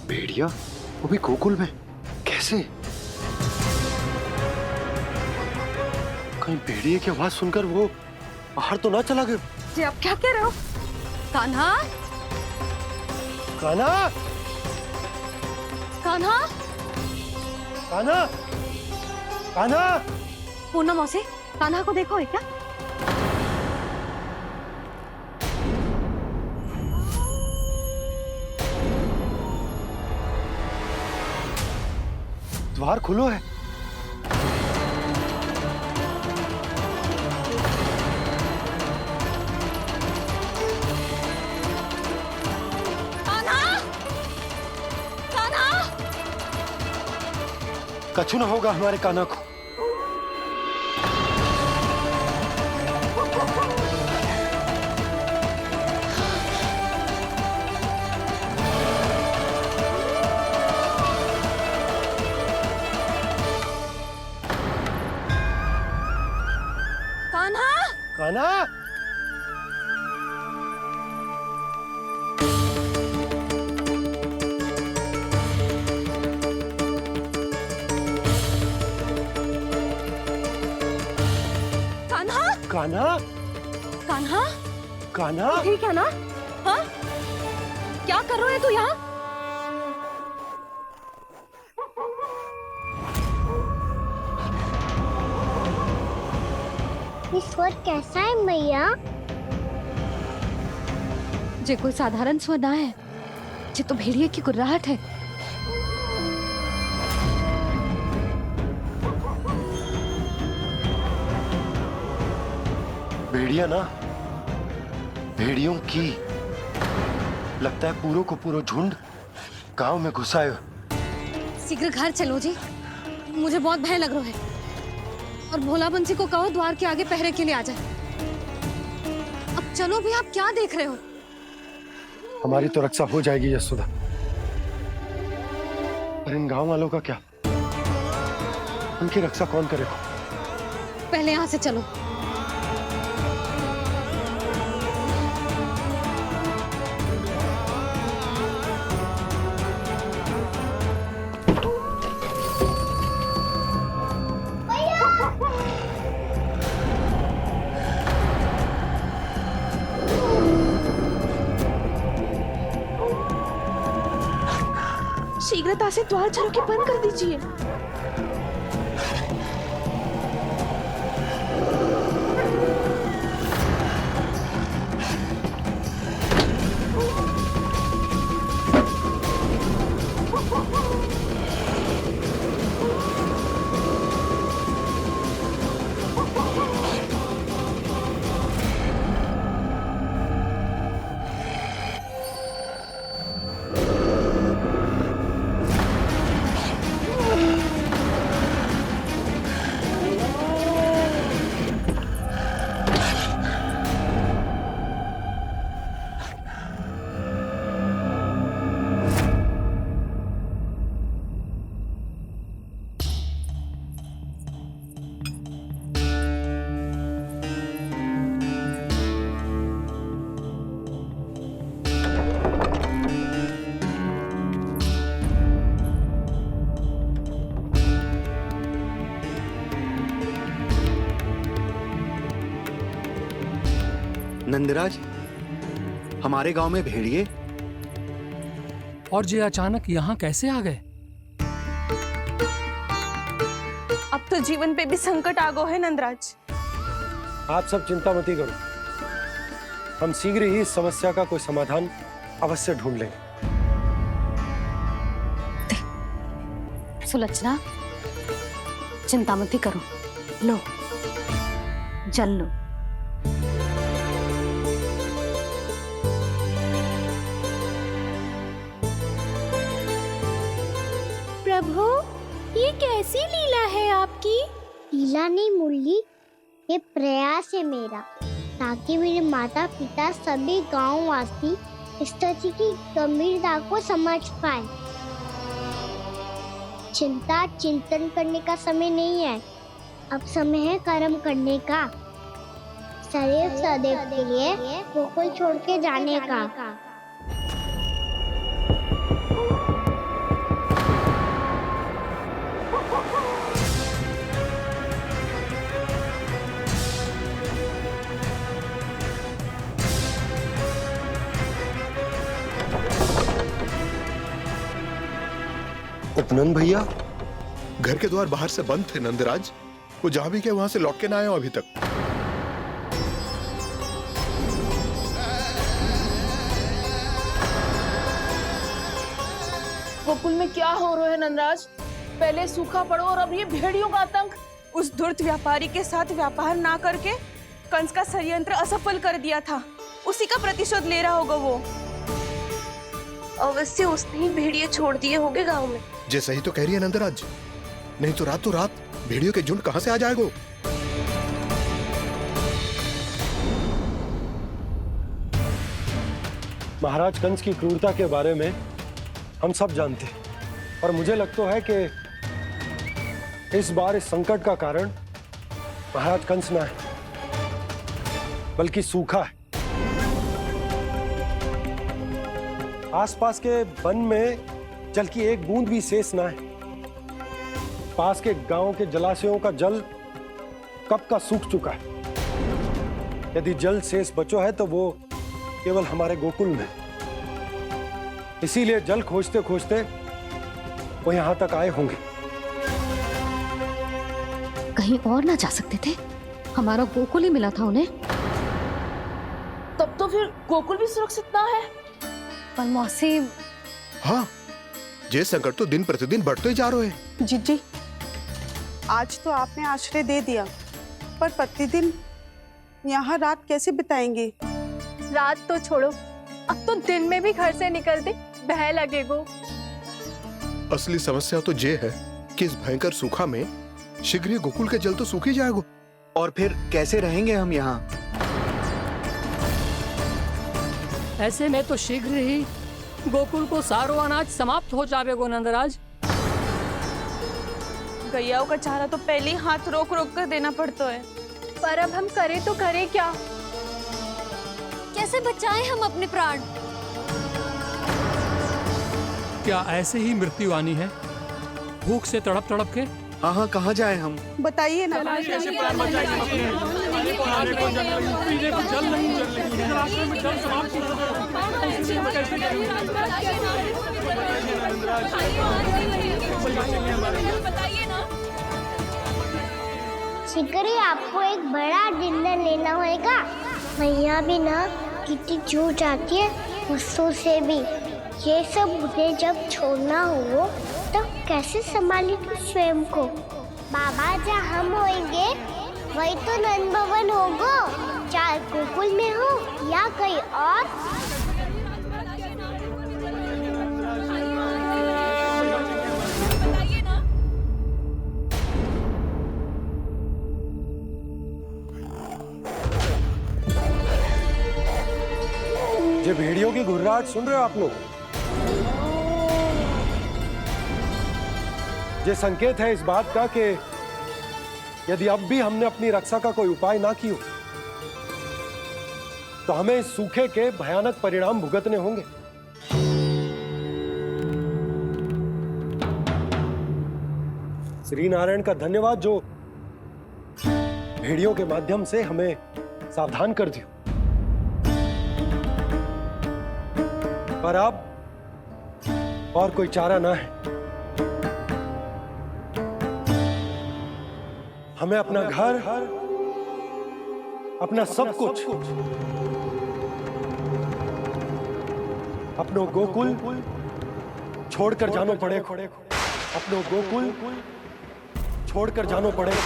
भेड़िया वो भी गोकुल में कैसे? कहीं भेड़िए की आवाज सुनकर वो बाहर तो ना चला गया? जी आप क्या कह रहे हो? कान्हा, कान्हा, कान्हा, कान्हा, कान्हा। पूनम मौसी, कान्हा को देखो है क्या? द्वार खुलो है। कछु ना होगा हमारे कान्हा को। कान्हा, कान्हा, कान्हा, कान्हा, कान्हा। ठीक है ना? हाँ? क्या कर रहे हो तू यहाँ? ये स्वर कैसा है मैया? जे कोई साधारण स्वर ना है, जे तो भेड़िए की गुर्राहट है। भेड़िया ना, भेड़ियों की लगता है पूरों को पूरा झुंड गांव में घुसा है। शीघ्र घर चलो जी, मुझे बहुत भय लग रहा है। और भोला बंसी को कहो द्वार के आगे पहरे के लिए आ जाए। अब चलो भी, आप क्या देख रहे हो? हमारी तो रक्षा हो जाएगी यशोदा, पर इन गांव वालों का क्या? उनकी रक्षा कौन करेगा? पहले यहाँ से चलो। शीघ्रता से द्वार चारों के बंद कर दीजिए। नंदराज, हमारे गांव में भेड़िए और ये अचानक यहाँ कैसे आ गए? अब तो जीवन पे भी संकट आ गो है नंदराज। आप सब चिंता मत करो, हम शीघ्र ही इस समस्या का कोई समाधान अवश्य ढूंढ लेंगे। सुलक्षणा, चिंता मत करो, लो जल लो। प्रभु, ये कैसी लीला है आपकी? लीला नहीं मुरली, ये प्रयास है मेरा, ताकि मेरे माता पिता सभी गांववासी स्थिति की गंभीरता को समझ पाए। चिंता चिंतन करने का समय नहीं है, अब समय है कर्म करने का। सदैव सदैव के लिए गोकुल छोड़ के जाने का। उपनंद भैया, घर के द्वार बाहर से बंद थे नंदराज। वो जहां भी गए वहां से लौट के ना आए हो अभी तक। गोकुल में क्या हो रहा है नंदराज? पहले सूखा पड़ो और अब ये भेड़ियों का आतंक। उस धूर्त व्यापारी के साथ व्यापार ना करके कंस का षड्यंत्र असफल कर दिया था, उसी का प्रतिशोध ले रहा होगा वो। अवश्य उसने ही भेड़िए छोड़ दिए होंगे गांव में। जे सही तो कह रही है नंदराज, नहीं तो रात भेड़ियों के झुंड कहां से आ जाएगा। महाराज कंस की क्रूरता के बारे में हम सब जानते हैं, और मुझे लगता है कि इस बार इस संकट का कारण महाराज कंस ना है, बल्कि सूखा है। आसपास के वन में जल की एक बूंद भी शेष ना है। पास के गांव के जलाशयों का जल कब का सूख चुका है। यदि जल शेष बचो है तो वो केवल हमारे गोकुल में। इसीलिए जल खोजते खोजते वो यहां तक आए होंगे। कहीं और ना जा सकते थे? हमारा गोकुल ही मिला था उन्हें। तब तो फिर गोकुल भी सुरक्षित ना है। पर मौसी, हाँ, ये संकट तो दिन प्रतिदिन बढ़ते ही जा रहे हैं। जीजी, आज तो आपने आश्रय दे दिया, पर प्रतिदिन यहाँ रात कैसे बिताएंगे? रात तो छोड़ो, अब तो दिन में भी घर से निकलते भय लगेगो। असली समस्या तो ये है कि इस भयंकर सूखा में शीघ्र ही गोकुल के जल तो सूख ही जाएगा। और फिर कैसे रहेंगे हम यहाँ? ऐसे में तो शीघ्र ही गोकुल को सारो अनाज समाप्त हो जाएगो नंदराज। गैयाओं का चारा तो पहले ही हाथ रोक रोक कर देना पड़ता है, पर अब हम करें तो करें क्या? कैसे बचाएं हम अपने प्राण? क्या ऐसे ही मृत्यु आनी है, भूख से तड़प तड़प के? हाँ, कहाँ जाए हम? बताइए ना। शीघ्र ही आपको एक बड़ा डिनर लेना होगा। मैया भी ना कितनी जूझ जाती है गुस्सों से भी। ये सब मुझे जब छोड़ना हो तो कैसे संभालेगी स्वयं को? बाबा जहाँ हम होंगे वही तो नंद भवन होगा, चाहे गोकुल में हो या कहीं और। ये भेड़ियों की घुर्राहट सुन रहे हो आप लोग? ये संकेत है इस बात का कि यदि अब भी हमने अपनी रक्षा का कोई उपाय ना किया तो हमें इस सूखे के भयानक परिणाम भुगतने होंगे। श्री नारायण का धन्यवाद जो भेड़ियों के माध्यम से हमें सावधान कर दिया। पर अब और कोई चारा ना है। हमें अपना घर, अपना सब कुछ, अपनो गोकुल छोड़कर जानो पड़ेगा। अपनो गोकुल छोड़कर जानो पड़ेगा।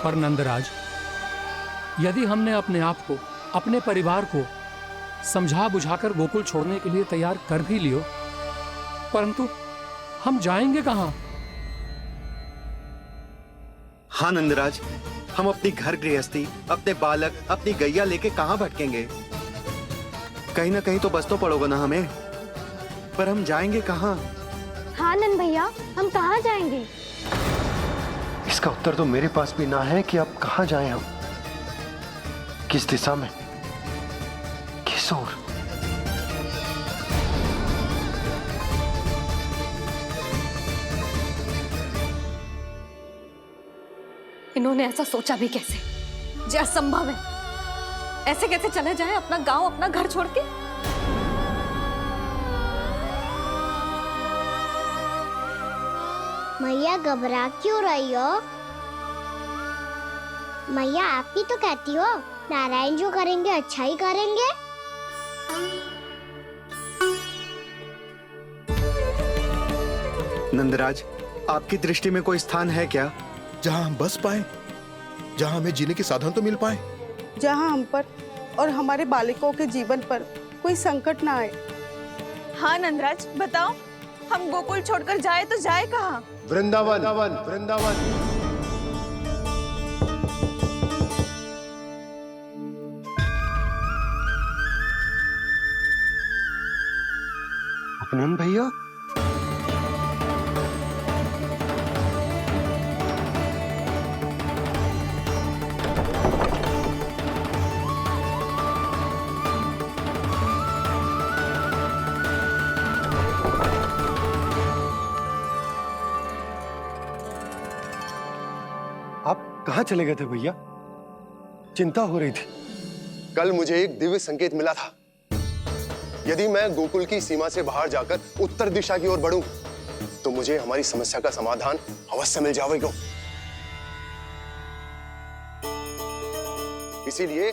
पर नंदराज, यदि हमने अपने आप को, अपने परिवार को समझा बुझाकर गोकुल छोड़ने के लिए तैयार कर भी लियो, परंतु हम जाएंगे कहां? हाँ नंदराज, हम अपनी घर गृहस्थी, अपने बालक, अपनी गैया लेके कहाँ भटकेंगे? कहीं ना कहीं तो बस तो पड़ोगे ना हमें, पर हम जाएंगे कहाँ? हाँ नंद भैया, हम कहाँ जाएंगे? इसका उत्तर तो मेरे पास भी ना है कि अब कहाँ जाएं हम, किस दिशा में, किस ओर। इन्होंने ऐसा सोचा भी कैसे? जो असंभव है। ऐसे कैसे चले जाए अपना गांव, अपना घर छोड़ के? मैया घबरा क्यों रही हो? मैया आप ही तो कहती हो नारायण जो करेंगे अच्छा ही करेंगे। नंदराज, आपकी दृष्टि में कोई स्थान है क्या जहां हम बस पाए, जहां हमें जीने के साधन तो मिल पाए, जहाँ हम पर और हमारे बालकों के जीवन पर कोई संकट ना आए। हाँ नंदराज, बताओ, हम गोकुल छोड़कर जाए तो जाए कहाँ? वृंदावन, वृंदावन। अपनन भैया, आप कहाँ चले गए थे भैया? चिंता हो रही थी। कल मुझे एक दिव्य संकेत मिला था। यदि मैं गोकुल की सीमा से बाहर जाकर उत्तर दिशा की ओर बढ़ूं, तो मुझे हमारी समस्या का समाधान अवश्य मिल जाएगा। इसीलिए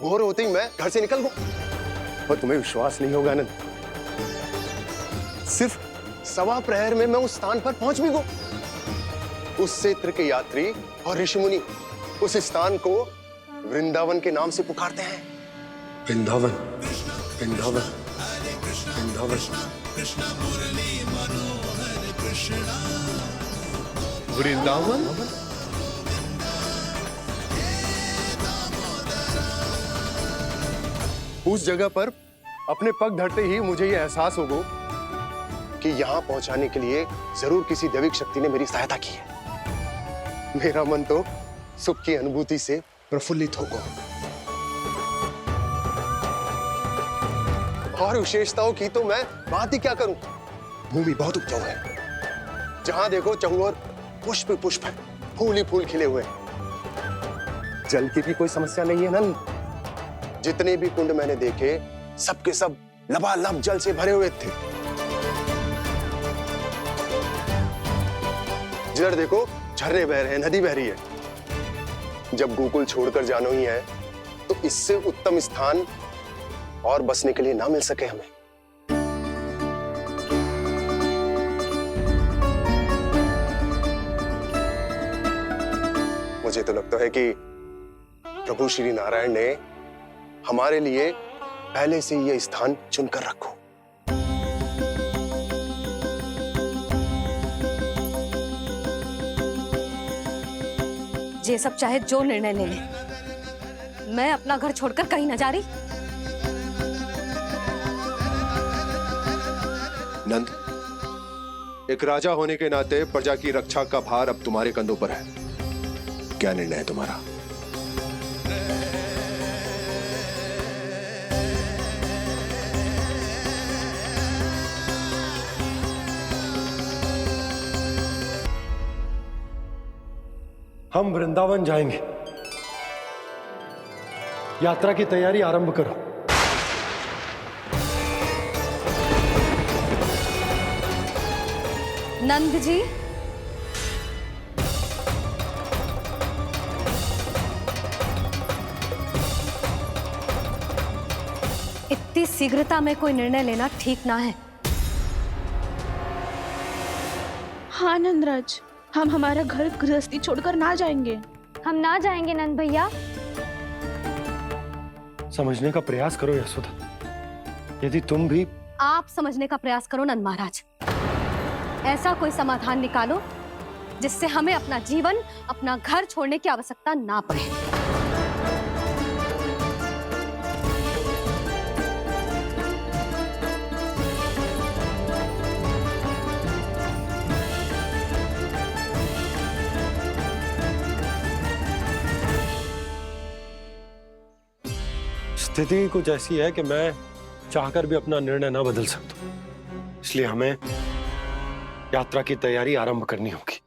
भोर होते ही मैं घर से निकल गया। और तुम्हें विश्वास नहीं होगा आनंद, सिर्फ 1.25 प्रहर में मैं उस स्थान पर पहुंच भी गया। उस क्षेत्र के यात्री और ऋषिमुनि उस स्थान को वृंदावन के नाम से पुकारते हैं। वृंदावन, वृंदावन, वृंदावन। वृंदावन। उस जगह पर अपने पग धरते ही मुझे यह एहसास होगा कि यहां पहुंचाने के लिए जरूर किसी दैविक शक्ति ने मेरी सहायता की है। मेरा मन तो सुख की अनुभूति से प्रफुल्लित होगा। और विशेषताओं की तो मैं बात ही क्या करूं। भूमि बहुत उपजाऊ है, जहां देखो चहुओर पुष्प पुष्प है, फूल ही फूल खिले हुए। जल की भी कोई समस्या नहीं है नंद। जितने भी कुंड मैंने देखे, सबके सब लबालब जल से भरे हुए थे। जिधर देखो झरने बह रहे हैं, नदी बह रही है। जब गोकुल छोड़कर जाना ही है, तो इससे उत्तम स्थान और बसने के लिए ना मिल सके हमें। मुझे तो लगता है कि प्रभु श्री नारायण ने हमारे लिए पहले से यह स्थान चुनकर रखो। ये सब चाहे जो निर्णय ले ले, मैं अपना घर छोड़कर कहीं न जा रही। नंद, एक राजा होने के नाते प्रजा की रक्षा का भार अब तुम्हारे कंधों पर है। क्या निर्णय है तुम्हारा? हम वृंदावन जाएंगे। यात्रा की तैयारी आरंभ करो। नंद जी, इतनी शीघ्रता में कोई निर्णय लेना ठीक ना है। हाँ नंदराज, हम हमारा घर गृहस्थी छोड़कर ना जाएंगे। हम ना जाएंगे नंद भैया। समझने का प्रयास करो यशोदा। यदि तुम भी आप समझने का प्रयास करो नंद महाराज। ऐसा कोई समाधान निकालो जिससे हमें अपना जीवन, अपना घर छोड़ने की आवश्यकता ना पड़े। स्थिति कुछ ऐसी है कि मैं चाहकर भी अपना निर्णय ना बदल सकता, इसलिए हमें यात्रा की तैयारी आरंभ करनी होगी।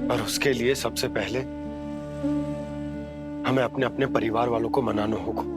और उसके लिए सबसे पहले हमें अपने अपने परिवार वालों को मनाना होगा।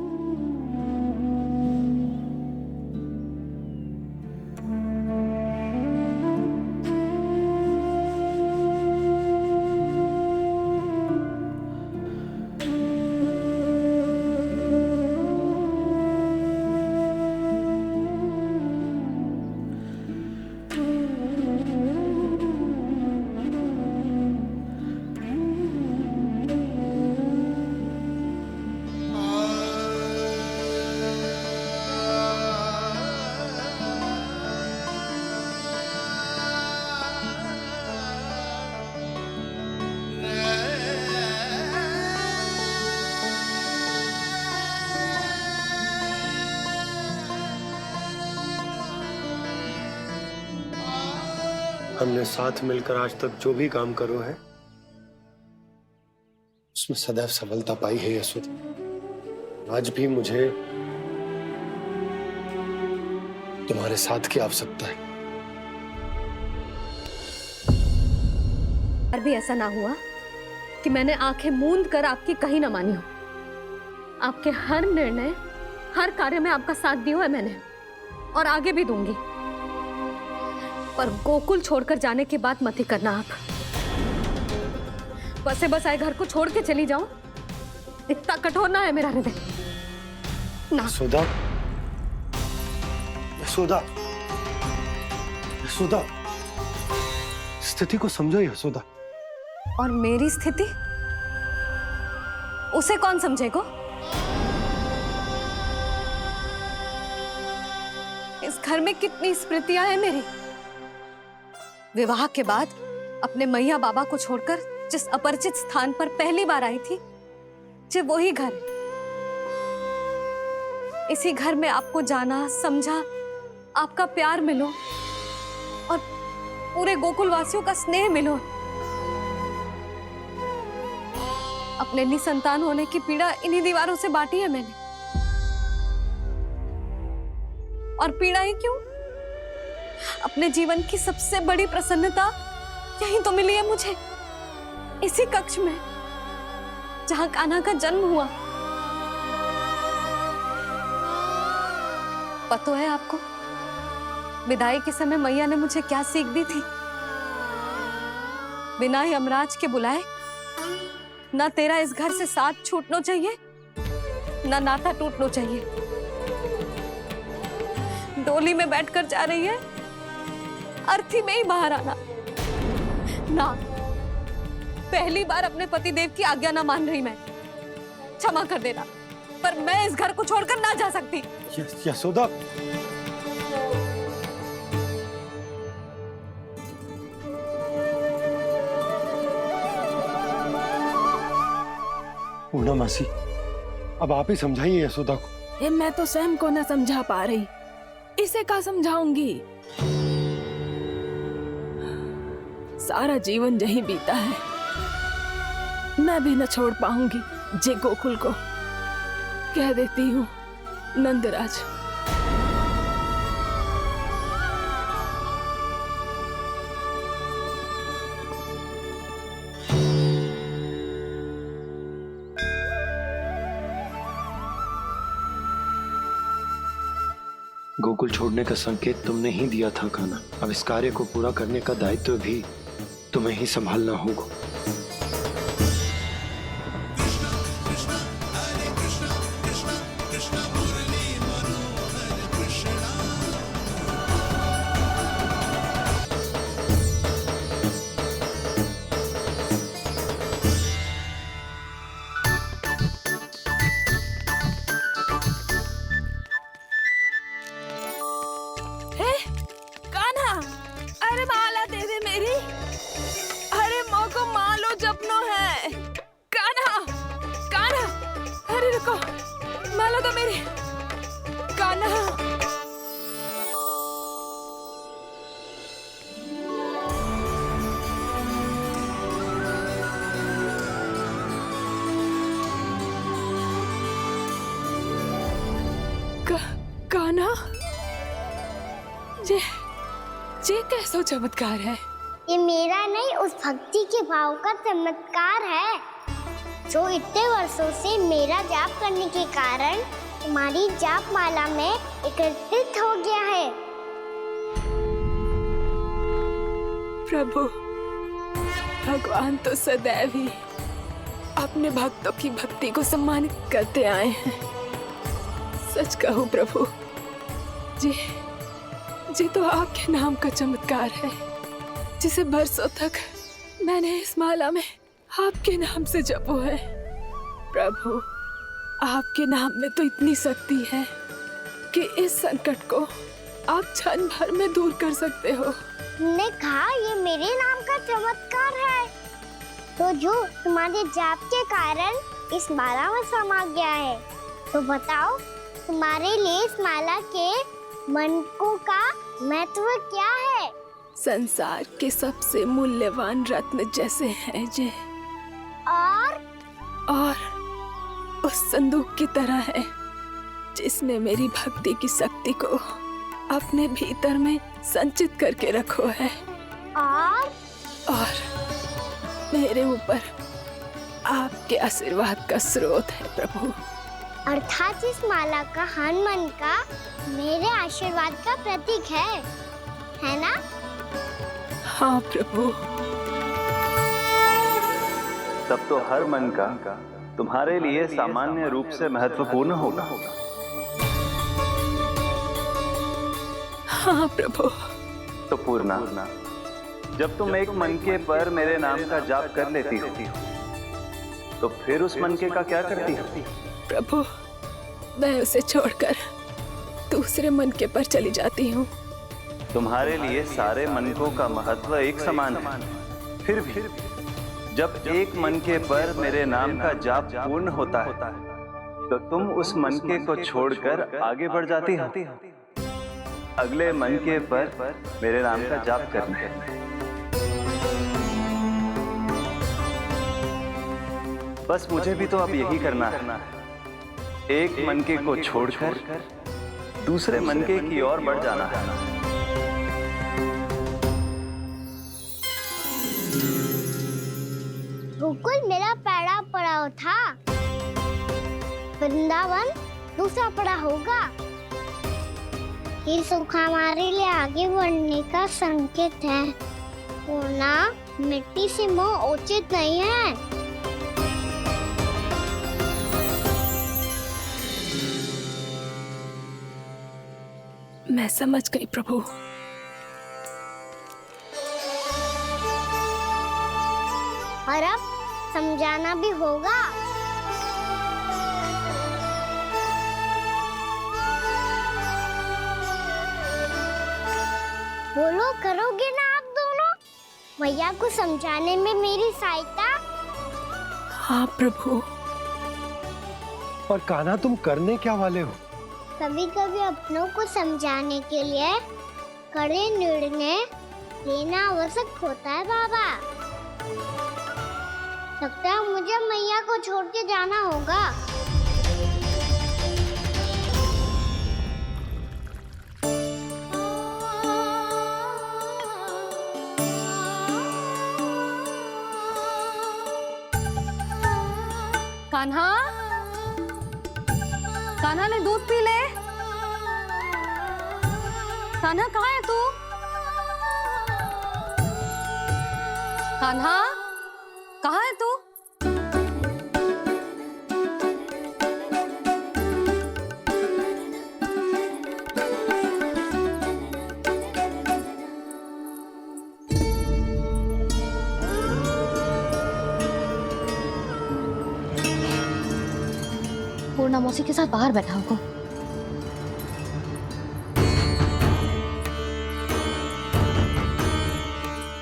हमने साथ मिलकर आज तक जो भी काम करो है उसमें सदैव सफलता पाई है यशोदा। आज भी मुझे तुम्हारे साथ की आवश्यकता है। और भी ऐसा ना हुआ कि मैंने आंखें मूंद कर आपकी कहीं ना मानी हो। आपके हर निर्णय, हर कार्य में आपका साथ दिया है मैंने, और आगे भी दूंगी। पर गोकुल छोड़कर जाने की बात मत ही करना आप। बसे बसाए घर को छोड़ के चली जाऊं, इतना कठोर ना है मेरा हृदय ना। यशोदा, यशोदा, यशोदा, स्थिति को समझो यशोदा। और मेरी स्थिति उसे कौन समझेगा? इस घर में कितनी स्मृतियां हैं मेरी। विवाह के बाद अपने मैया बाबा को छोड़कर जिस अपरिचित स्थान पर पहली बार आई थी, जो वही घर। इसी घर में आपको जाना, समझा, आपका प्यार मिलो और पूरे गोकुल वासियों का स्नेह मिलो। अपने निसंतान होने की पीड़ा इन्हीं दीवारों से बांटी है मैंने। और पीड़ा ही क्यों? अपने जीवन की सबसे बड़ी प्रसन्नता यहीं तो मिली है मुझे, इसी कक्ष में जहां कान्हा का जन्म हुआ। पता है आपको विदाई के समय मैया ने मुझे क्या सीख दी थी? बिना यमराज के बुलाए ना तेरा इस घर से साथ छूटना चाहिए, ना नाता टूटना चाहिए। डोली में बैठकर जा रही है, अर्थी में ही बाहर आना ना। पहली बार अपने पति देव की आज्ञा ना मान रही मैं, क्षमा कर देना, पर मैं इस घर को छोड़कर ना जा सकती। यशोदा, पूर्णा मासी, अब आप ही समझाइए यशोदा को। ये मैं तो स्वयं को न समझा पा रही, इसे क्या समझाऊंगी? सारा जीवन यहीं बीता है, मैं भी न छोड़ पाऊंगी। जे गोकुल को कह देती हूँ नंदराज। गोकुल छोड़ने का संकेत तुमने ही दिया था कान्हा। अब इस कार्य को पूरा करने का दायित्व भी तुम्हें ही संभालना होगा। कान्हा, ये कैसा चमत्कार है? ये मेरा नहीं, उस भक्ति के भाव का चमत्कार है जो इतने वर्षों से मेरा जाप करने के कारण तुम्हारी जाप माला में एकत्रित हो गया है। प्रभु, भगवान तो सदैव ही अपने भक्तों की भक्ति को सम्मानित करते आए हैं। सच कहूं प्रभु, जी तो आपके नाम का चमत्कार है, जिसे बरसों तक मैंने इस माला में आपके नाम से जपो है। प्रभु, आपके नाम में तो इतनी शक्ति है कि इस संकट को आप क्षण भर में दूर कर सकते हो। तुमने कहा ये मेरे नाम का चमत्कार है, तो जो तुम्हारे जाप के कारण इस माला में समा गया है, तो बताओ तुम्हारे लिए इस माला के मनकों का महत्व क्या है? संसार के सबसे मूल्यवान रत्न जैसे हैं जे, और उस संदूक की तरह है जिसने मेरी भक्ति की शक्ति को अपने भीतर में संचित करके रखो है, और मेरे ऊपर आपके आशीर्वाद का स्रोत है प्रभु। अर्थात इस माला का हनुमान का मेरे आशीर्वाद का प्रतीक है ना? हाँ प्रभु। तब तो हर मन का तुम्हारे लिए सामान्य रूप से महत्वपूर्ण होगा। हाँ प्रभु। तो पूर्णा, जब तुम एक मनके पर मेरे नाम का जाप कर लेती हो, तो फिर उस मनके का क्या करती हो? प्रभु, मैं उसे छोड़कर दूसरे मनके पर चली जाती हूँ। तुम्हारे लिए सारे मनकों का महत्व एक समान है। फिर भी जब एक मनके पर मेरे नाम का जाप पूर्ण होता है, तो तुम उस मनके को छोड़कर आगे बढ़ जाती हो अगले मनके पर मेरे नाम का जाप करने। बस मुझे भी तो अब यही करना है, एक मनके को छोड़कर दूसरे मनके की ओर बढ़ जाना है। गोकुल मेरा पहला पड़ाव था, वृंदावन दूसरा पड़ा होगा। ये सुख हमारे लिए आगे बढ़ने का संकेत है। पूर्णा, मिट्टी से मोह उचित नहीं है। मैं समझ गई प्रभु। और अब समझाना भी होगा। बोलो, करोगे ना आप दोनों? भैया को समझाने में मेरी सहायता? हाँ प्रभु। पर कान्हा, तुम करने क्या वाले हो? कभी कभी अपनों को समझाने के लिए कड़े निर्णय लेना आवश्यक होता है बाबा। लगता है मुझे मैया को छोड़ के जाना होगा। कान्हा, कान्हा ने दूध पी ले। कान्हा कहाँ है तू? कान्हा, कहाँ है तू? पूर्णा मौसी के साथ बाहर बैठा होगा।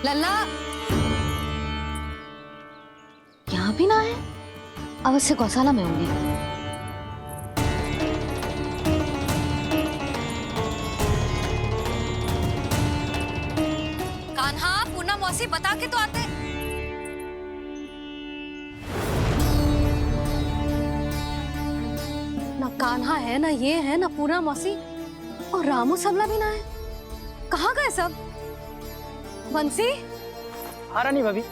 लल्ला, यहाँ भी ना है। अवश्य गौशाला में होंगे। कान्हा, पूर्णा मौसी बता के तो आते। ना कान्हा है ना, ये है ना पूर्णा मौसी, और रामू सबला भी ना है। कहाँ गए सब? बंसी? हाँ रानी भाभी।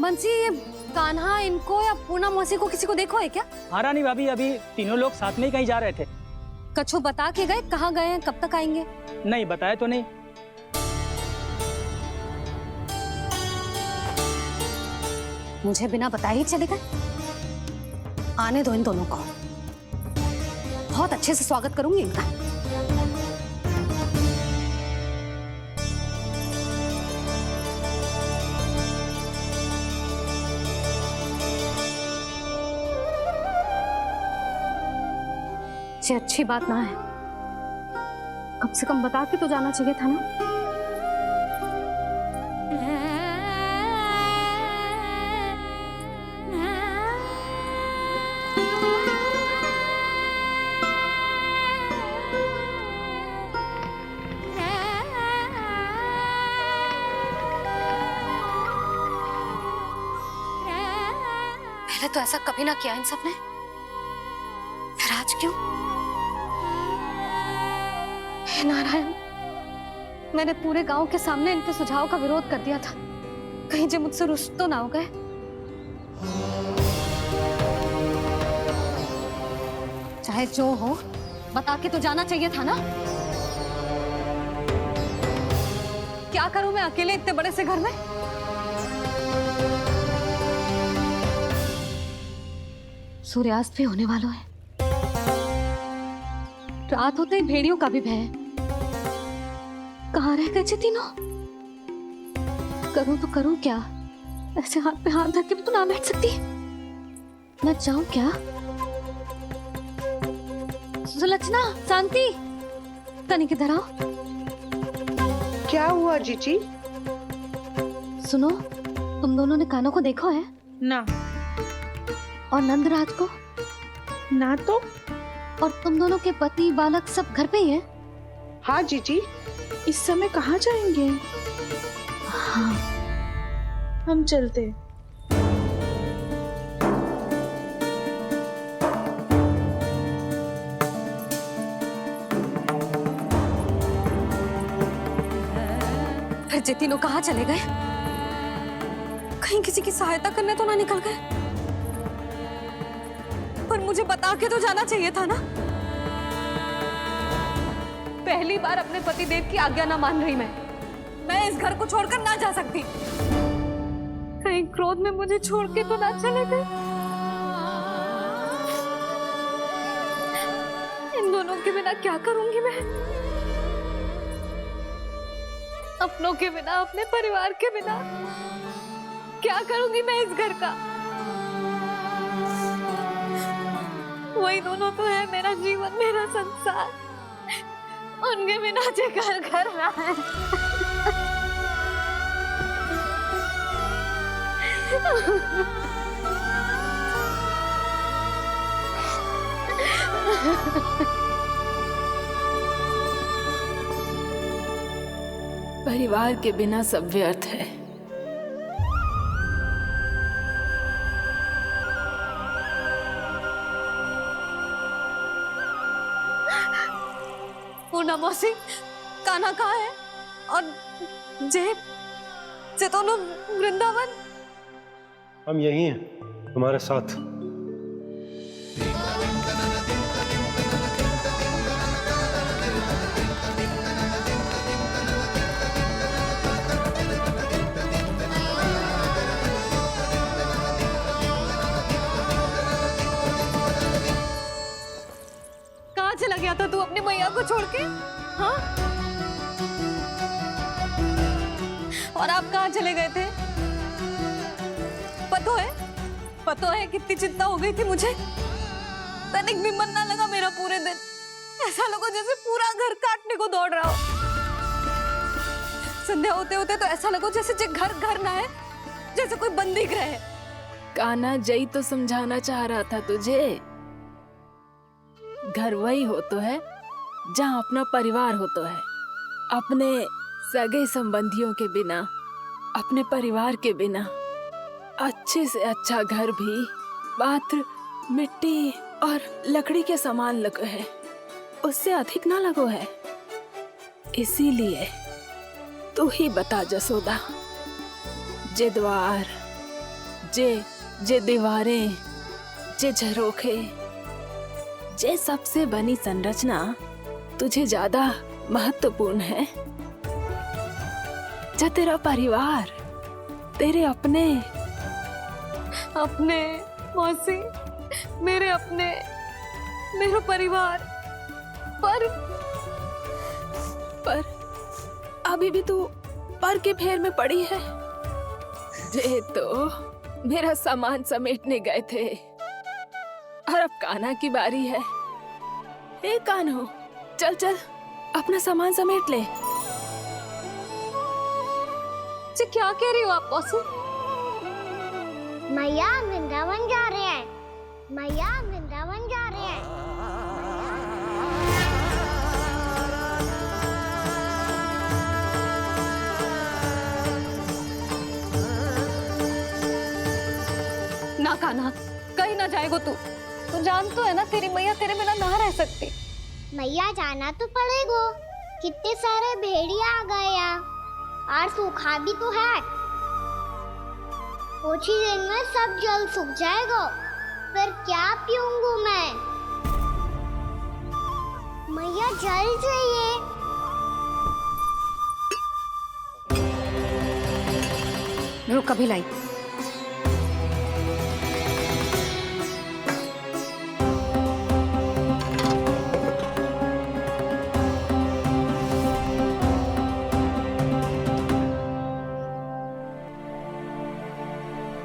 बंसी, ये कान्हा इनको या पूर्णा मौसी को किसी को देखो है क्या? हाँ रानी भाभी, अभी तीनों लोग साथ में ही कहीं जा रहे थे। कछु बता के गए कहाँ गए हैं, कब तक आएंगे? नहीं बताया तो नहीं। मुझे बिना बताए ही चले गए। आने दो इन दोनों को, बहुत अच्छे से स्वागत करूंगी इनका। ये अच्छी बात ना है, कम से कम बता के तो जाना चाहिए था ना। पहले तो ऐसा कभी ना किया इन सब ने, फिर आज क्यों? हे नारायण, मैंने पूरे गांव के सामने इनके सुझाव का विरोध कर दिया था, कहीं जो मुझसे रुष्ट तो ना हो गए। चाहे जो हो, बता के तो जाना चाहिए था ना। क्या करूं मैं अकेले इतने बड़े से घर में? सूर्यास्त भी होने वाला है, रात होते ही भेड़ियों का भी भय है। कहाँ रह गए तीनों? करूं तो करूं क्या? ऐसे हाथ पे हाथ धर के भी तो ना बैठ सकती। मैं जाऊं क्या? सुलक्षणा, शांति, तनिक इधर आओ। क्या हुआ जीजी? सुनो, तुम दोनों ने कानों को देखो है ना। और नंदराज को ना तो। और तुम दोनों के पति बालक सब घर पे ही हैं? हाँ जीजी, इस समय कहाँ जाएंगे? हाँ, हम चलते। फिर ये तीनों कहाँ चले गए? कहीं किसी की सहायता करने तो ना निकल गए? पर मुझे बता के तो जाना चाहिए था ना। पहली बार अपने पतिदेव की आज्ञा ना मान रही मैं इस घर को छोड़कर ना जा सकती। कहीं क्रोध में मुझे छोड़ के तो ना चले गए। इन दोनों के बिना क्या करूंगी मैं? अपनों के बिना, अपने परिवार के बिना क्या करूंगी मैं इस घर का? वही दोनों तो है मेरा जीवन, मेरा संसार। उनके बिना जे घर घर रहा है। परिवार के बिना सब व्यर्थ है। पूर्णा मौसी, कान्हा कहाँ है? और जे दोनों वृंदावन? हम यही हैं तुम्हारे साथ। कहाँ चला गया था तू अपनी मैया को छोड़ के? हाँ? और आप कहाँ चले गए थे? पतो है कितनी चिंता हो गई थी मुझे। तनिक भी मन ना लगा मेरा पूरे दिन। ऐसा लगा जैसे पूरा घर काटने को दौड़ रहा हो। संध्या होते होते तो ऐसा लगा जैसे घर घर ना है, जैसे कोई बंदी गृह है। कान्हा, जय तो समझाना चाह रहा था तुझे। घर वही हो तो है जहाँ अपना परिवार हो तो है। अपने सगे संबंधियों के बिना, अपने परिवार के बिना अच्छे से अच्छा घर भी मात्र मिट्टी और लकड़ी के समान लगो है, उससे अधिक ना लगो है। इसीलिए तू ही बता जसोदा, जे द्वार, जे दीवारें, जे झरोखे, जे सबसे बनी संरचना तुझे ज्यादा महत्वपूर्ण है? जा तेरा परिवार, तेरे अपने मौसी, मेरा परिवार, पर अभी भी तू पर के फेर में पड़ी है। जे तो मेरा सामान समेटने गए थे और अब कान्हा की बारी है। हे कान्हो, चल चल अपना सामान समेट ले। जी क्या कह रही हो आप मौसी? मैया वृंदावन जा रहे हैं, मैया वृंदावन जा रहे हैं। ना कान्हा, कहीं ना जाएगो तू जान तो है ना तेरी मैया तेरे बिना ना रह सकती। मैया जाना तो पड़ेगा, कितने सारे भेड़िया आ गए हैं और सूखा भी तो है। कुछ ही दिन में सब जल सूख जाएगा, फिर क्या पीऊंगा मैं? मैया जल चाहिए। रुक, कभी लाई।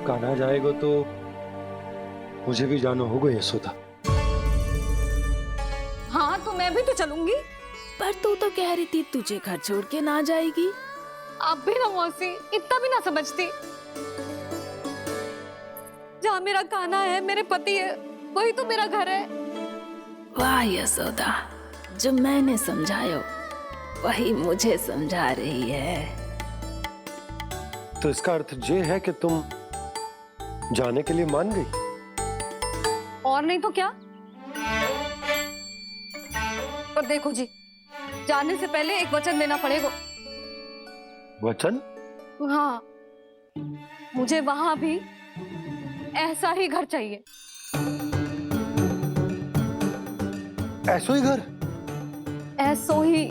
कान्हा जाएगा तो मुझे भी जाना होगा यशोदा। हाँ तो मैं भी तो चलूंगी। पर तू तो कह रही थी तुझे घर छोड़ के ना जाएगी। आप भी ना मौसी, इतना भी ना समझती। जहाँ मेरा कान्हा है, मेरे पति है, वही तो मेरा घर है। वाह यशोदा, जो मैंने समझायो वही मुझे समझा रही है। तो इसका अर्थ ये है कि तुम जाने के लिए मान गई? और नहीं तो क्या। पर देखो जी, जाने से पहले एक वचन देना पड़ेगा। वचन? हाँ, मुझे वहां भी ऐसा ही घर चाहिए। ऐसो ही घर? ऐसो ही।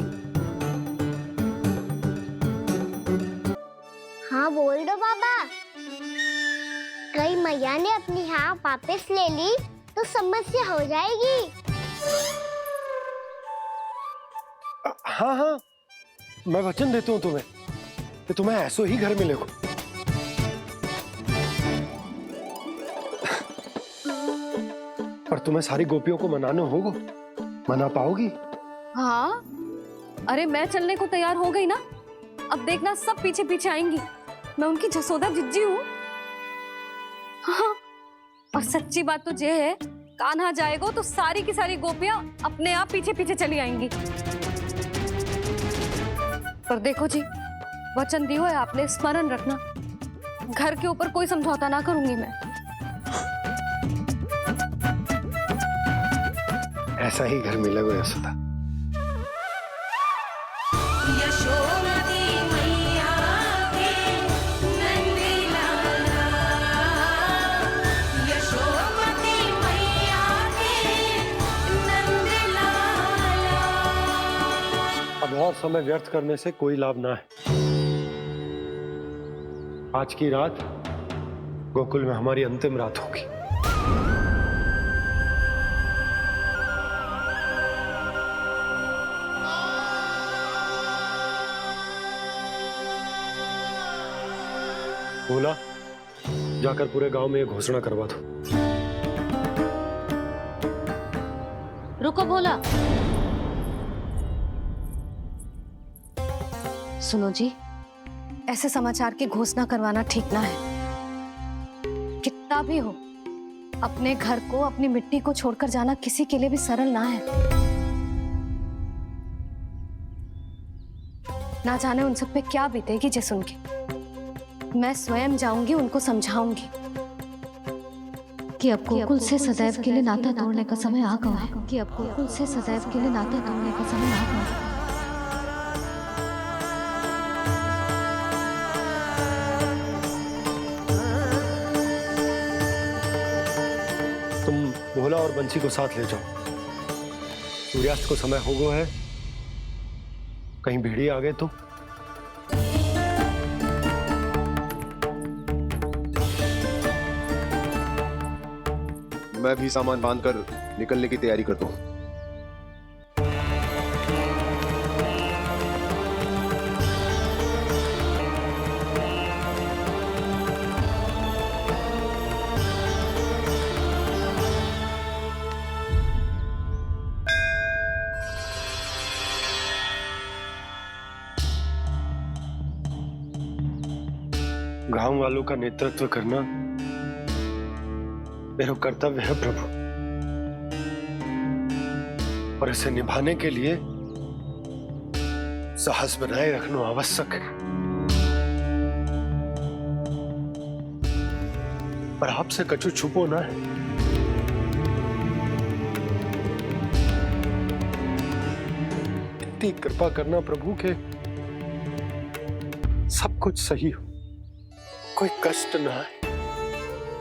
हाँ बोल दो बाबा। कहीं मैया ने अपनी हाँ वापस ले ली तो समस्या हो जाएगी। हाँ हाँ, मैं वचन देता हूँ तुम्हें कि तुम्हें ऐसो ही घर मिलेगा। पर तुम्हें सारी गोपियों को मनाना होगा। मना पाओगी? हाँ, अरे मैं चलने को तैयार हो गई ना। अब देखना सब पीछे पीछे आएंगी। मैं उनकी जसोदा जिज्जी हूँ। हाँ, और सच्ची बात तो ये है, कान्हा जाएगा तो सारी की सारी गोपियां अपने आप पीछे पीछे चली आएंगी। पर देखो जी, वचन दियो है आपने, स्मरण रखना। घर के ऊपर कोई समझौता ना करूंगी मैं। ऐसा ही घर मिलेगा यशोदा। अब और समय व्यर्थ करने से कोई लाभ ना है। आज की रात गोकुल में हमारी अंतिम रात होगी। बोला, जाकर पूरे गांव में ये घोषणा करवा दो। रुको भोला। सुनो जी, ऐसे समाचार की घोषणा करवाना ठीक ना है। कितना भी हो, अपने घर को, अपनी मिट्टी को छोड़कर जाना किसी के लिए भी सरल ना है। ना जाने उन सब पे क्या बीतेगी जे सुन के। मैं स्वयं जाऊंगी, उनको समझाऊंगी कि अब गोकुल से सदैव के लिए नाता तोड़ने का समय आ गया है, कि अब गोकुल से सदैव के लिए नाता तोड़ने का समय आ गया है। तुम भोला और बंसी को साथ ले जाओ। सूर्यास्त को समय हो गया है, कहीं भेड़िए आ गए तो। मैं भी सामान बांधकर निकलने की तैयारी करता हूँ। गांव वालों का नेतृत्व करना मेरा कर्तव्य है प्रभु, और इसे निभाने के लिए साहस बनाए रखना आवश्यक है। पर आपसे कछु छुपो ना है। इतनी कृपा करना प्रभु के सब कुछ सही हो, कोई कष्ट ना है,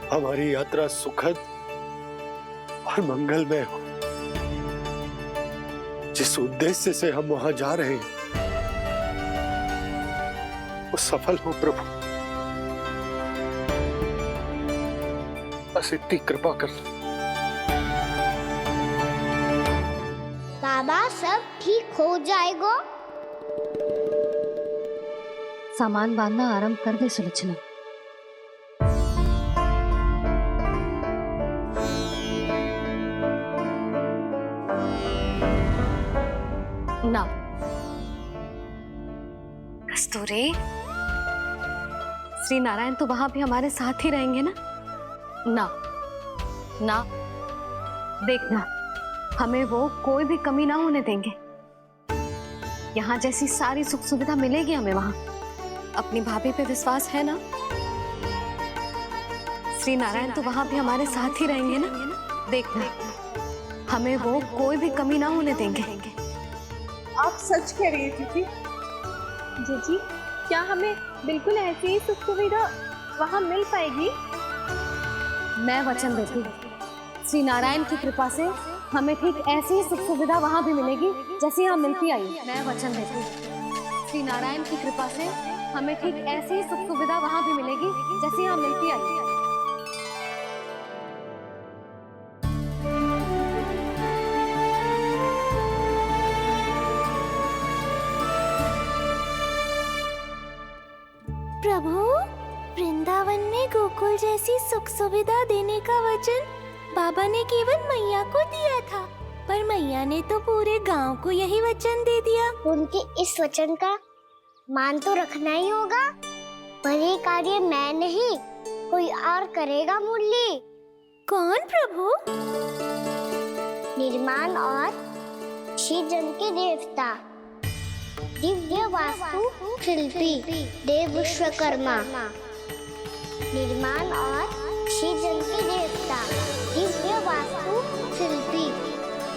हमारी यात्रा सुखद और मंगलमय हो। जिस उद्देश्य से हम वहां जा रहे हैं वो सफल हो प्रभु, बस इतनी कृपा कर लो। बाबा सब ठीक हो जाएगा। सामान बांधना आरंभ कर दे सुलोचना। ना कस्तूरी, श्री नारायण तो वहां भी हमारे साथ ही रहेंगे ना? ना ना, देखना हमें वो कोई भी कमी ना होने देंगे। यहाँ जैसी सारी सुख सुविधा मिलेगी हमें वहां। अपनी भाभी पे विश्वास है ना? श्री नारायण तो वहां भी हमारे साथ ही रहेंगे ना? देखना हमें वो कोई भी कमी ना होने देंगे। आप सच कह रही है दीदी? जी, क्या हमें बिल्कुल ऐसी ही सुख सुविधा वहां मिल पाएगी? मैं वचन देती हूँ, श्री नारायण की कृपा से हमें ठीक ऐसी ही सुख सुविधा वहां भी मिलेगी जैसी यहाँ मिलती आई। मैं वचन देती हूँ, श्री नारायण की कृपा से हमें ठीक ऐसी ही सुख सुविधा वहां भी मिलेगी जैसी यहाँ मिलती आई। प्रभु, वृंदावन में गोकुल जैसी सुख सुविधा देने का वचन बाबा ने केवल मैया को दिया था, पर मैया ने तो पूरे गांव को यही वचन दे दिया। उनके इस वचन का मान तो रखना ही होगा, पर ये कार्य मैं नहीं कोई और करेगा। मुरली कौन प्रभु? निर्माण और सृजन के देवता, दिव्य वास्तु शिल्पी देव विश्वकर्मा। निर्माण और सृजन के देवता, दिव्य वास्तु शिल्पी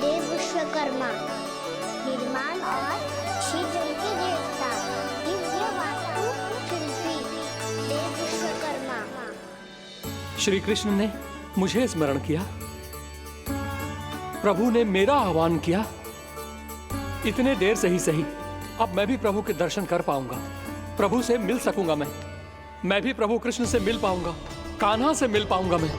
देव विश्वकर्मा। निर्माण और सृजन के देवता, दिव्य वास्तु शिल्पी देव विश्वकर्मा। श्री कृष्ण ने मुझे स्मरण किया, प्रभु ने मेरा आह्वान किया। इतने देर से ही सही, अब मैं भी प्रभु के दर्शन कर पाऊंगा, प्रभु से मिल सकूंगा। मैं भी प्रभु कृष्ण से मिल पाऊंगा, कान्हा से मिल पाऊंगा मैं।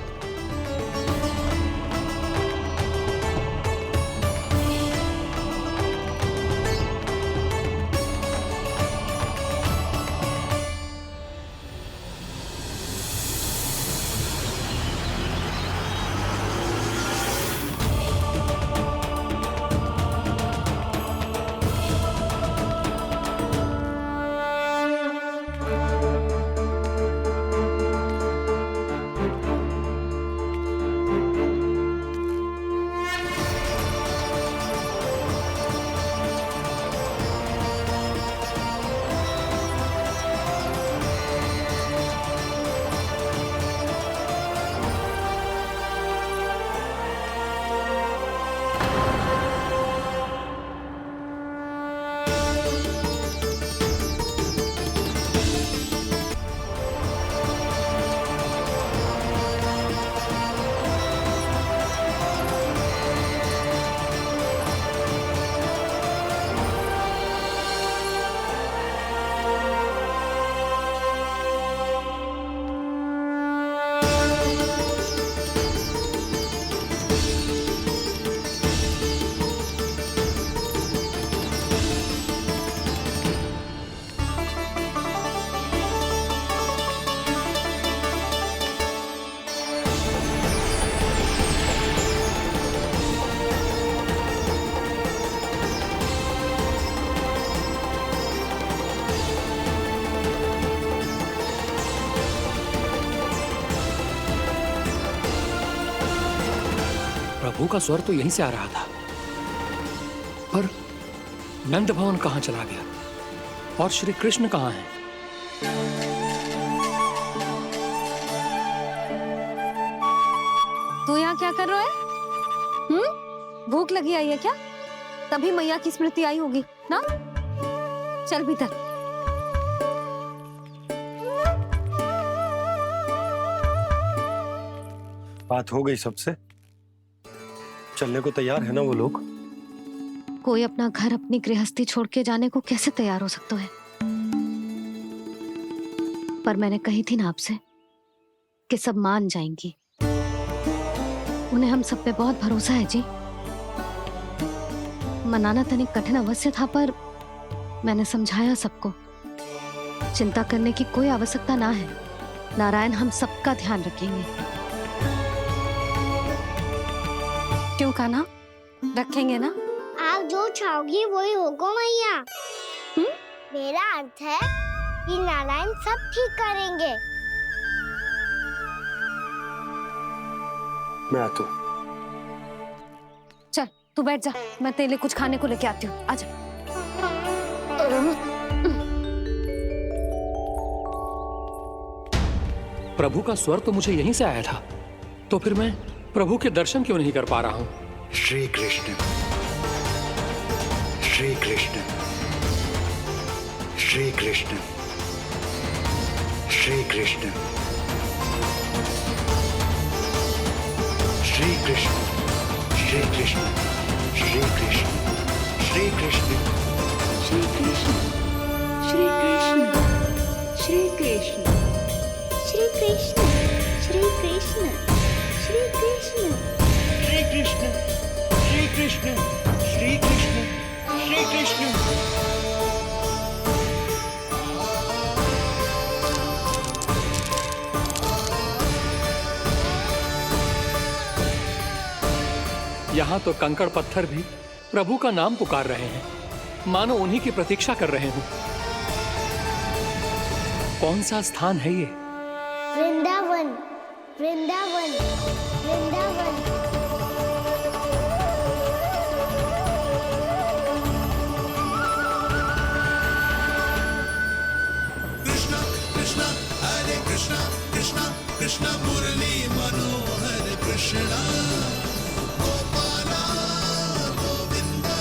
प्रभु का स्वर तो यहीं से आ रहा था, पर नंद भवन कहां चला गया और श्री कृष्ण कहां हैं? तू यहाँ क्या कर रहा है? भूख लगी आई है क्या? तभी मैया की स्मृति आई होगी ना? चल भीतर। बात हो गई सबसे? चलने को तैयार है ना वो लोग? कोई अपना घर, अपनी गृहस्थी छोड़ के जाने को कैसे तैयार हो सकता है? पर मैंने कही थी ना आपसे कि सब मान जाएंगी। उन्हें हम सब पे बहुत भरोसा है जी। मनाना तनिक कठिन अवश्य था, पर मैंने समझाया सबको। चिंता करने की कोई आवश्यकता ना है। नारायण हम सबका ध्यान रखेंगे। क्यों कान्हा, रखेंगे ना? आप जो चाहोगी वही होगा मैया। मेरा अर्थ है कि नारायण सब ठीक करेंगे। मैं आता हूं। चल तू बैठ जा, मैं तेरे लिए कुछ खाने को लेके आती हूँ। आजा। प्रभु का स्वर तो मुझे यहीं से आया था, तो फिर मैं प्रभु के दर्शन क्यों नहीं कर पा रहा हूँ? श्री कृष्ण, श्री कृष्ण, श्री कृष्ण, श्री कृष्ण, श्री कृष्ण, श्री कृष्ण, श्री कृष्ण, श्री कृष्ण, श्री कृष्ण, श्री कृष्ण, श्री कृष्ण, श्री कृष्ण, श्री कृष्ण, श्री कृष्ण, श्री कृष्ण, श्री कृष्ण, श्री कृष्ण, श्री कृष्ण। यहाँ तो कंकड़ पत्थर भी प्रभु का नाम पुकार रहे हैं, मानो उन्हीं की प्रतीक्षा कर रहे हो। कौन सा स्थान है ये? वृंदावन, वृंदावन, वृंदावन। कृष्णा कृष्णा हरे कृष्णा, कृष्णा कृष्णा मुरली मनोहर कृष्णा, गोपाला गोविंदा।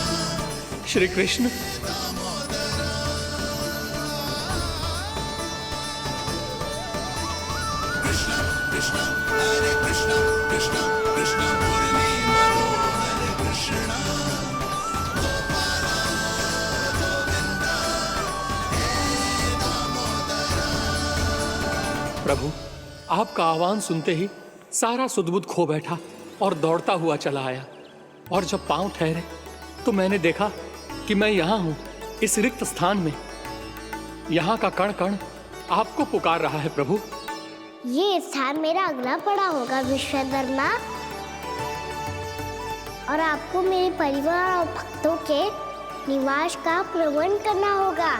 श्री कृष्ण, कृष्णा कृष्णा हरे कृष्णा, कृष्णा कृष्णा मुरली मनोहर कृष्णा, गोपाला गोविंदा हे दामोदरा। प्रभु आपका आह्वान सुनते ही सारा सुध-बुध खो बैठा और दौड़ता हुआ चला आया। और जब पांव ठहरे तो मैंने देखा कि मैं यहाँ हूँ, इस रिक्त स्थान में। यहाँ का कण कण आपको पुकार रहा है प्रभु। ये स्थान मेरा अगला पड़ा होगा विश्वकर्मा, और आपको मेरे परिवार और भक्तों के निवास का प्रबंध करना होगा।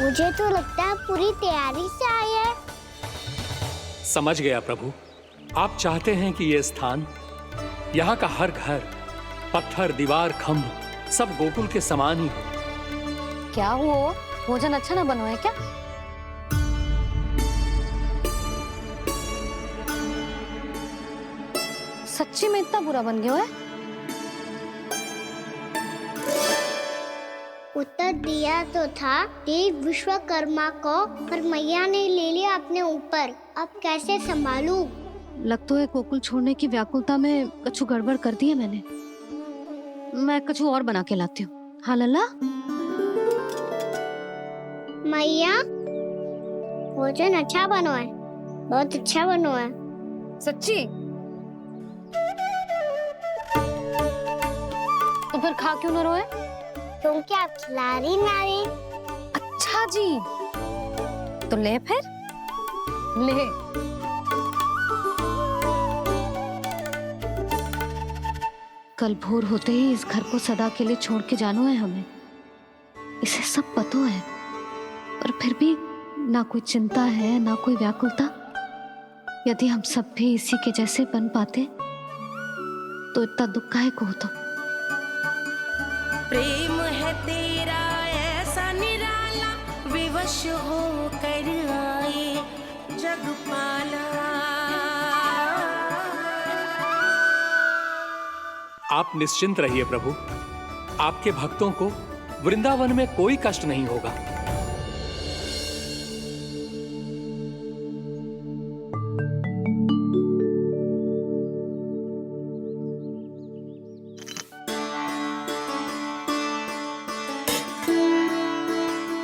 मुझे तो लगता है पूरी तैयारी से आए हैं। समझ गया प्रभु, आप चाहते हैं कि ये स्थान, यहाँ का हर घर, पत्थर, दीवार, खम्भ सब गोकुल के समान ही हो। क्या हुआ? भोजन अच्छा ना बनो है क्या? सच्ची में इतना बुरा बन गया है? उत्तर दिया तो था देव विश्वकर्मा को, पर मैया ने ले लिया अपने ऊपर। अब कैसे संभालूं? लग तो है गोकुल छोड़ने की व्याकुलता में कछु गड़बड़ कर दी है मैंने। मैं कछु और बना के लाती हूँ। हाँ लल्ला? मैया, भोजन अच्छा बनो है, बहुत अच्छा बनो है। सच्ची? तो फिर खा क्यों न रोए? क्योंकि आप खिला रही नारी। अच्छा अच्छा जी, तो ले फिर ले। कल भोर होते ही इस घर को सदा के लिए छोड़ के जाना है हमें, इसे सब पता है, और फिर भी ना कोई चिंता है ना कोई व्याकुलता। यदि हम सब भी इसी के जैसे बन पाते तो इतना दुख काहे को होता। प्रेम है तेरा ऐसा निराला, विवश हो कर आए जगपाला। आप निश्चिंत रहिए प्रभु, आपके भक्तों को वृंदावन में कोई कष्ट नहीं होगा।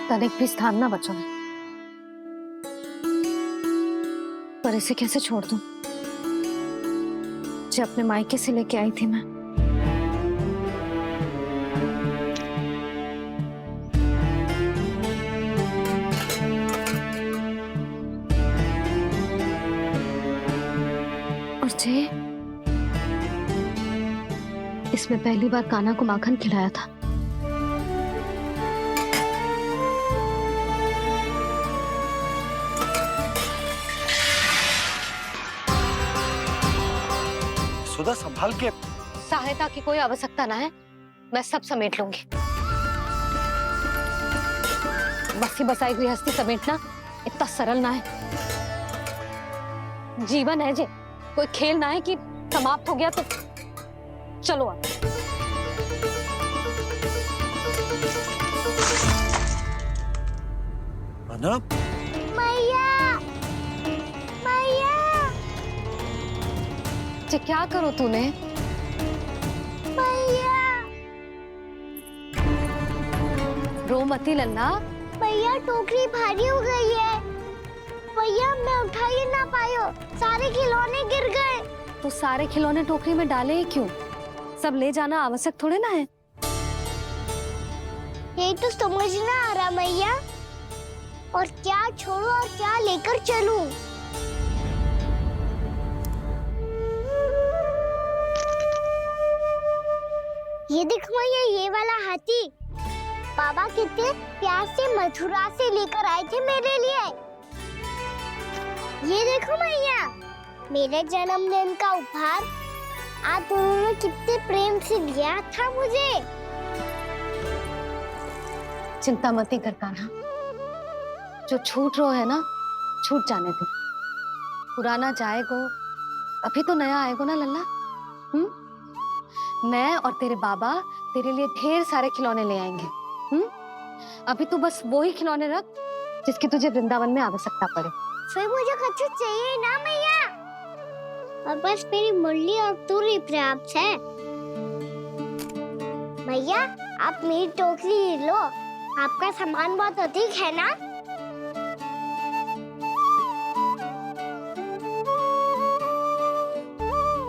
तनिक भी स्थान ना बचा है, पर इसे कैसे छोड़ दूं जो अपने मायके से लेके आई थी मैं। और जे इसमें पहली बार कान्हा को माखन खिलाया था। सुधा संभाल के। सहायता की कोई आवश्यकता ना है, मैं सब समेट लूंगी। बसी बसाई गृहस्थी समेटना इतना सरल ना है। जीवन है जे, कोई खेल ना है कि समाप्त हो गया तो चलो आप। मैया, मैया। जे क्या करो तूने? मैया, रो मती लल्ला। भैया टोकरी भारी हो गई है। भैया मैं उठा ही ना पायो, सारे खिलौने गिर गए। तो सारे खिलौने टोकरी में डाले ही क्यों? सब ले जाना आवश्यक थोड़े ना है। यही तो समझ ना आ रहा मैया, और क्या छोड़ो और क्या लेकर चलूं? ये देखो मैया, ये वाला हाथी बाबा कितने प्यार से मथुरा से लेकर आए थे मेरे लिए। ये देखो मैया, मेरे जन्मदिन का उपहार आप दोनों ने कितने प्रेम से दिया था मुझे। चिंता मत कर कान्हा, जो छूट रो है ना छूट जाने दे। पुराना जाएगो, अभी तो नया आएगो ना लल्ला। मैं और तेरे बाबा तेरे लिए ढेर सारे खिलौने ले आएंगे। अभी तू बस वो ही खिलौने रख जिसकी तुझे वृंदावन में आवश्यकता पड़े। फिर मुझे कुछ चाहिए ना मैया, और बस मेरी मुरली और तुरी पर्याप्त है। मैया आप मेरी टोकरी लो, आपका सामान बहुत अधिक है ना।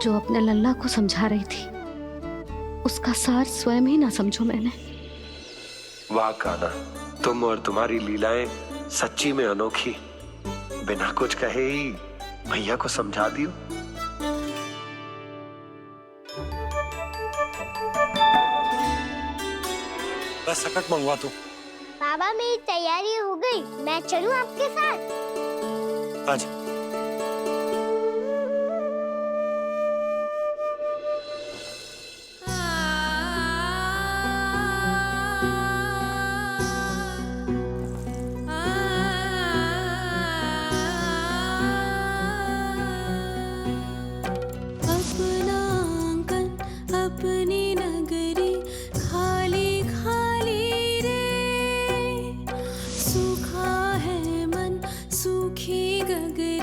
जो अपने लल्ला को समझा रही थी उसका सार स्वयं ही ना समझो मैंने। वाह कान्हा, तुम और तुम्हारी लीलाएं सच्ची में अनोखी। बिना कुछ कहे ही भैया को समझा दियो। बस सकट मंगवा तू। बाबा मेरी तैयारी हो गई, मैं चलूं आपके साथ? आज सूखा है मन, सूखी गगरी।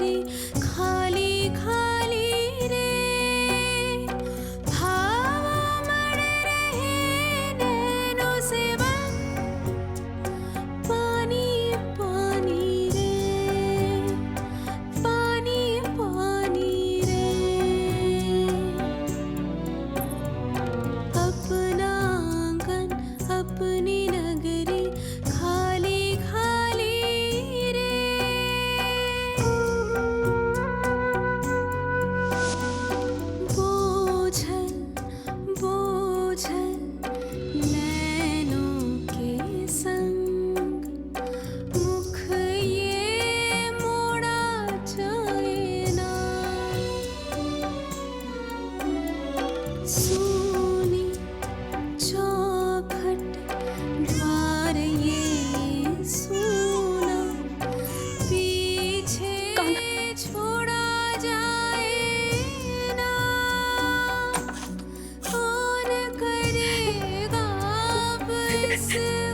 इस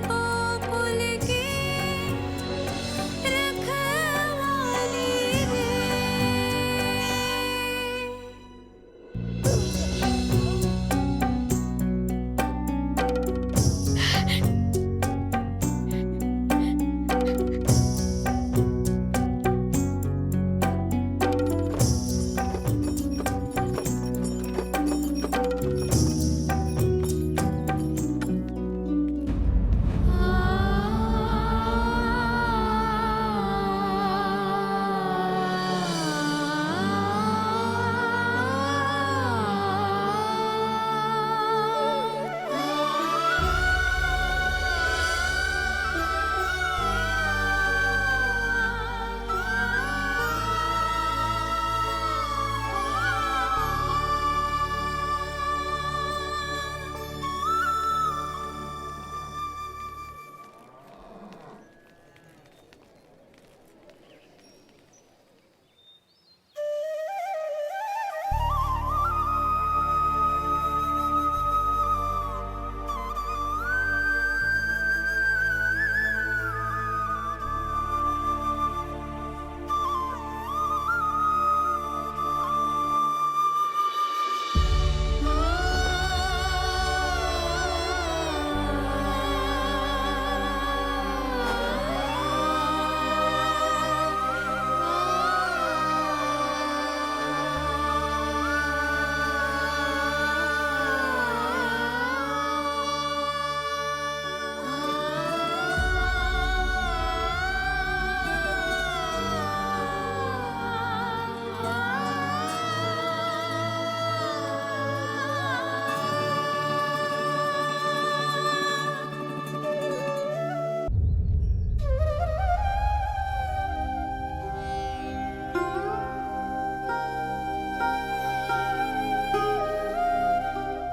गोकुल की रखवाली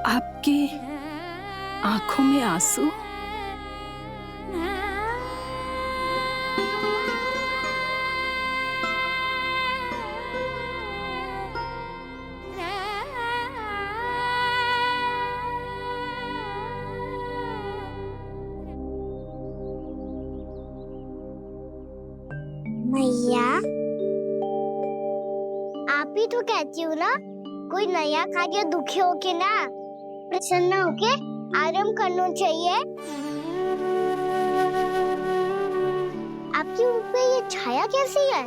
आपकी आंखों में आंसू? मैया, आप ही तो कहती हो ना, कोई नया खा के दुखी होके ना, प्रसन्न होके आराम करना चाहिए। आपके मुंह पे ये छाया कैसी है?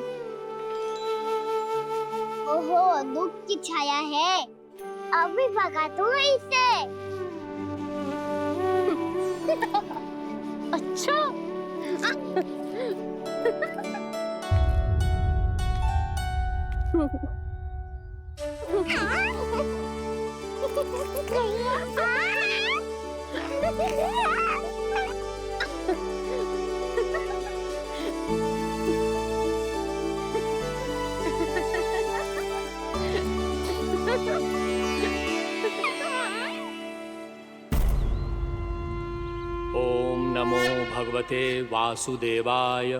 ओहो, दुख की छाया है। अभी भगा दूं इसे। अच्छा। ओम नमो भगवते वासुदेवाय।